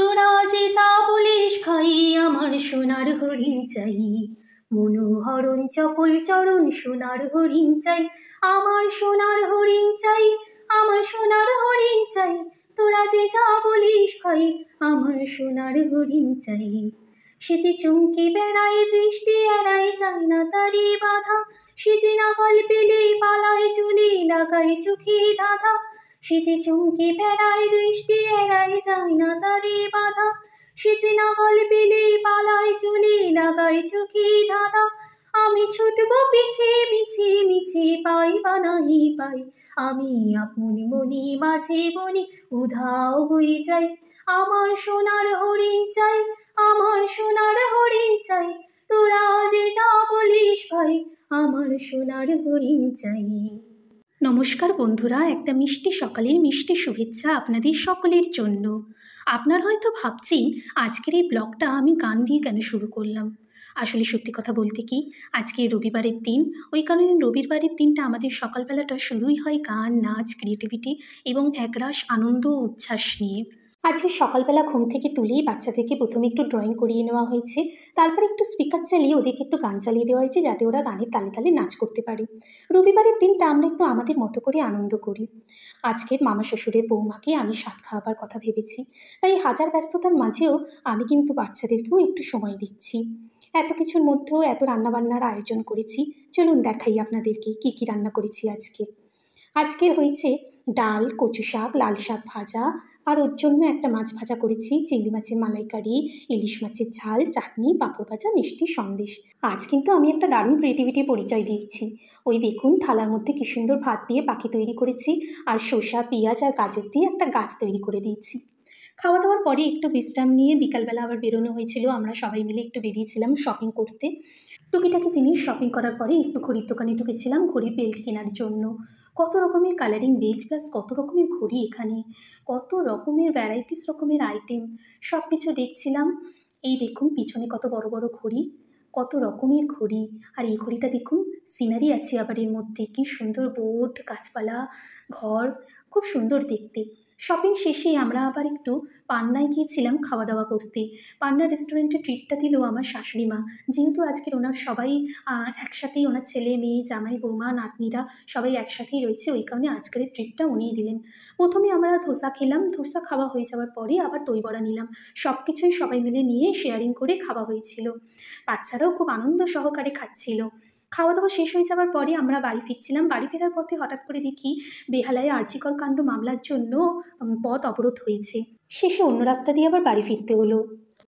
তোরা যে যা বলিস ভাই, আমার সোনার হরিণ চাই। মনোহরণ চপল চরণ সোনার হরিণ চাই, আমার সোনার হরিণ চাই, আমার সোনার হরিণ চাই। তোরা যে যা বলিস ভাই, আমার সোনার হরিণ চাই। সে যে চুমকি বেড়ায়, দৃষ্টি এড়ায়, যায় না তারি বাধা। সে যে নাগাল পেলে পালায় চলে, লাগায় চোখে ধাঁধা। সে যে চুমকি বেড়ায়, দৃষ্টি এড়ায়, যায় না তারি বাধা। সে যে নাগাল পেলে পালায় চলে, লাগায় চোখে ধাঁধা। আমি ছুটবো পিছে মিছে মিছে, পাই বা নাহি পাই। আমি আপন মনি মাঝে বনি, উধাও হয়ে যাই। আমার সোনার হরিণ চাই, আমার সোনার হরিণ চাই। তোরা যে যা বলিস ভাই, আমার সোনার হরিণ চাই। নমস্কার বন্ধুরা, একটা মিষ্টি সকালের মিষ্টি শুভেচ্ছা আপনাদের সকলের জন্য। আপনার হয়তো ভাবছেন আজকের এই ব্লগটা আমি গান দিয়ে কেন শুরু করলাম। আসলে সত্যি কথা বলতে কি, আজকে রবিবারের দিন, ওই কারণে রবিবারের দিনটা আমাদের সকালবেলাটা শুরুই হয় গান, নাচ, ক্রিয়েটিভিটি এবং একরাশ আনন্দ ও উচ্ছ্বাস নিয়ে। আজকে সকালবেলা ঘুম থেকে তুলেই বাচ্চাদেরকে প্রথমে একটু ড্রয়িং করিয়ে নেওয়া হয়েছে, তারপরে একটু স্পিকার চালিয়ে ওদেরকে একটু গান চালিয়ে দেওয়া হয়েছে, যাতে ওরা গানের তালে তালে নাচ করতে পারে। রবিবারের দিনটা আমরা একটু আমাদের মতো করে আনন্দ করি। আজকের মামা শ্বশুরের বৌমাকে আমি সাত খাওয়াবার কথা ভেবেছি, তাই হাজার ব্যস্ততার মাঝেও আমি কিন্তু বাচ্চাদেরকেও একটু সময় দিচ্ছি। এত কিছুর মধ্যেও এত রান্নাবান্নার আয়োজন করেছি, চলুন দেখাই আপনাদেরকে কী কী রান্না করেছি আজকে। আজকের হয়েছে ডাল, কচু শাক, লাল শাক ভাজা, আর ওর জন্য একটা মাছ ভাজা করেছি, চিংড়ি মাছের মালাইকারি, ইলিশ মাছের ঝাল, চাটনি, পাঁপড় ভাজা, মিষ্টি, সন্দেশ। আজ কিন্তু আমি একটা দারুণ ক্রিয়েটিভিটির পরিচয় দিয়েছি। ওই দেখুন থালার মধ্যে কি সুন্দর ভাত দিয়ে পাখি তৈরি করেছি, আর শসা, পেঁয়াজ আর গাজর দিয়ে একটা গাছ তৈরি করে দিয়েছি। খাওয়া দাওয়ার পরে একটু বিশ্রাম নিয়ে বিকালবেলা আবার বেরোনো হয়েছিল, আমরা সবাই মিলে একটু বেরিয়েছিলাম শপিং করতে। টুকিটাকি জিনিস শপিং করার পরে একটু ঘড়ির দোকানে ঢুকেছিলাম ঘড়ির বেল্ট কেনার জন্য। কত রকমের কালারিং বেল্ট প্লাস কত রকমের ঘড়ি, এখানে কত রকমের ভ্যারাইটিস রকমের আইটেম, সব কিছু দেখছিলাম। এই দেখুন পিছনে কত বড় বড় ঘড়ি, কত রকমের ঘড়ি। আর এই ঘড়িটা দেখুন সিনারি আছে আবার এর মধ্যে, কি সুন্দর বোট, গাছপালা, ঘর, খুব সুন্দর দেখতে। শপিং শেষে আমরা আবার একটু পান্নায় গিয়েছিলাম খাওয়া দাওয়া করতে। পান্না রেস্টুরেন্টে ট্রিটটা দিল আমার শাশুড়ি মা, যেহেতু আজকের ওনার সবাই একসাথেই, ওনার ছেলে মেয়ে, জামাই, বৌমা, নাতনিরা সবাই একসাথেই রয়েছে, ওই কারণে আজকের ট্রিটটা উনিই দিলেন। প্রথমে আমরা ধোসা খেলাম, ধোসা খাওয়া হয়ে যাওয়ার পরে আবার দই বড়া নিলাম। সব কিছুই সবাই মিলে নিয়ে শেয়ারিং করে খাওয়া হয়েছিল। বাচ্চারাও খুব আনন্দ সহকারে খাচ্ছিল। খাওয়া দাওয়া শেষ হয়ে যাওয়ার পরে আমরা বাড়ি ফিরছিলাম। বাড়ি ফেরার পথে হঠাৎ করে দেখি বেহালায় আরজিকর কাণ্ড মামলার জন্য পথ অবরোধ হয়েছে। শেষে অন্য রাস্তা দিয়ে আবার বাড়ি ফিরতে হলো।